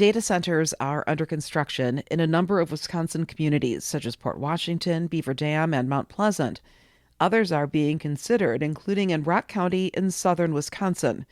Data centers are under construction in a number of Wisconsin communities, such as Port Washington, Beaver Dam, and Mount Pleasant. Others are being considered, including in Rock County in southern Wisconsin.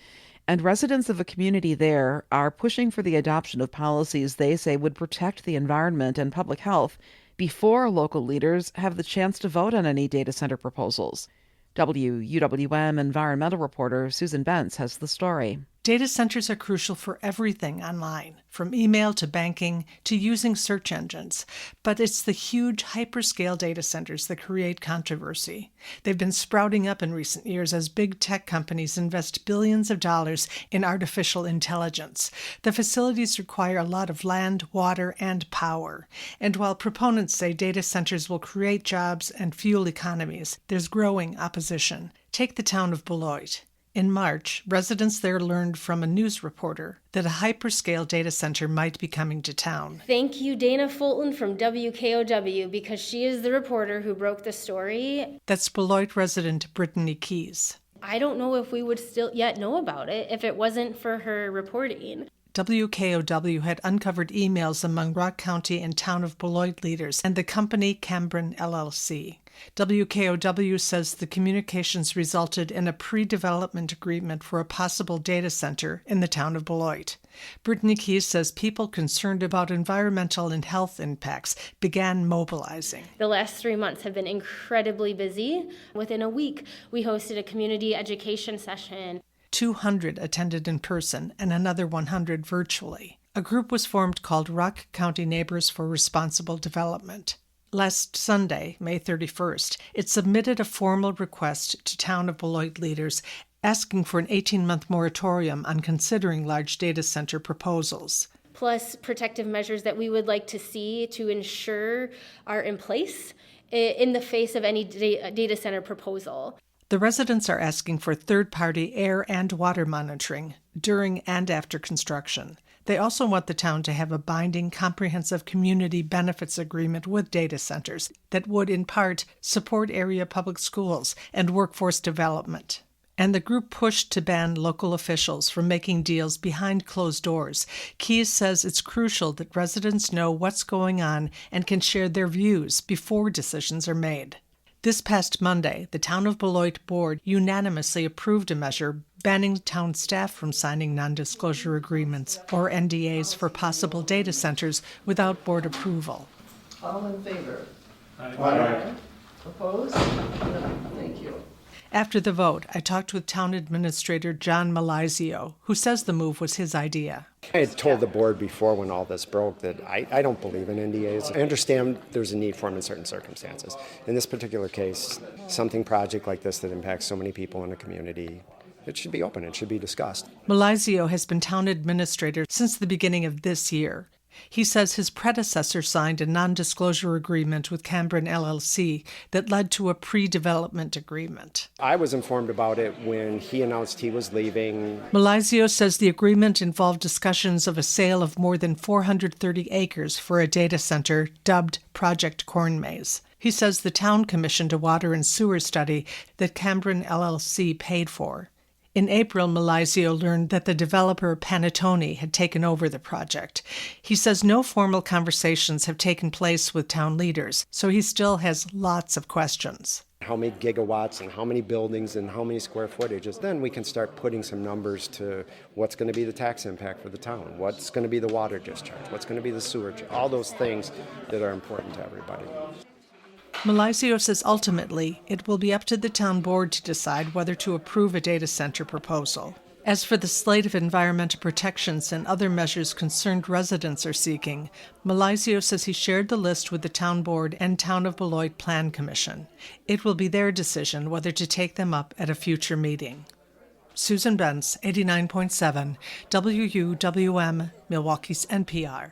And residents of a community there are pushing for the adoption of policies they say would protect the environment and public health before local leaders have the chance to vote on any data center proposals. WUWM environmental reporter Susan Bentz has the story. Data centers are crucial for everything online, from email to banking to using search engines. But it's the huge hyperscale data centers that create controversy. They've been sprouting up in recent years as big tech companies invest billions of dollars in artificial intelligence. The facilities require a lot of land, water, and power. And while proponents say data centers will create jobs and fuel economies, there's growing opposition. Take the town of Beloit. In March, residents there learned from a news reporter that a hyperscale data center might be coming to town. Thank you, Dana Fulton from WKOW, because she is the reporter who broke the story. That's Beloit resident Brittany Keys. I don't know if we would still yet know about it if it wasn't for her reporting. WKOW had uncovered emails among Rock County and Town of Beloit leaders and the company Cambrin LLC. WKOW says the communications resulted in a pre-development agreement for a possible data center in the town of Beloit. Brittany Keys says people concerned about environmental and health impacts began mobilizing. The last 3 months have been incredibly busy. Within a week, we hosted a community education session. 200 attended in person and another 100 virtually. A group was formed called Rock County Neighbors for Responsible Development. Last Sunday, May 31st, it submitted a formal request to Town of Beloit leaders asking for an 18-month moratorium on considering large data center proposals. Plus protective measures that we would like to see to ensure are in place in the face of any data center proposal. The residents are asking for third-party air and water monitoring during and after construction. They also want the town to have a binding, comprehensive community benefits agreement with data centers that would, in part, support area public schools and workforce development. And the group pushed to ban local officials from making deals behind closed doors. Keys says it's crucial that residents know what's going on and can share their views before decisions are made. This past Monday, the Town of Beloit board unanimously approved a measure banning town staff from signing non-disclosure agreements or NDAs for possible data centers without board approval. All in favor? Aye. Opposed? No. Thank you. After the vote, I talked with Town Administrator John Malizio, who says the move was his idea. I had told the board before when all this broke that I don't believe in NDAs. I understand there's a need for them in certain circumstances. In this particular case, something project like this that impacts so many people in a community, it should be open, it should be discussed. Malizio has been town administrator since the beginning of this year. He says his predecessor signed a non-disclosure agreement with Cambrin LLC that led to a pre-development agreement. I was informed about it when he announced he was leaving. Malizio says the agreement involved discussions of a sale of more than 430 acres for a data center dubbed Project Corn Maze. He says the town commissioned a water and sewer study that Cambrin LLC paid for. In April, Malizio learned that the developer Panettone had taken over the project. He says no formal conversations have taken place with town leaders, so he still has lots of questions. How many gigawatts and how many buildings and how many square footages? Then we can start putting some numbers to what's going to be the tax impact for the town, what's going to be the water discharge, what's going to be the sewer, all those things that are important to everybody. Malizio says ultimately it will be up to the town board to decide whether to approve a data center proposal. As for the slate of environmental protections and other measures concerned residents are seeking, Malizio says he shared the list with the town board and Town of Beloit Plan Commission. It will be their decision whether to take them up at a future meeting. Susan Bentz, 89.7, WUWM, Milwaukee's NPR.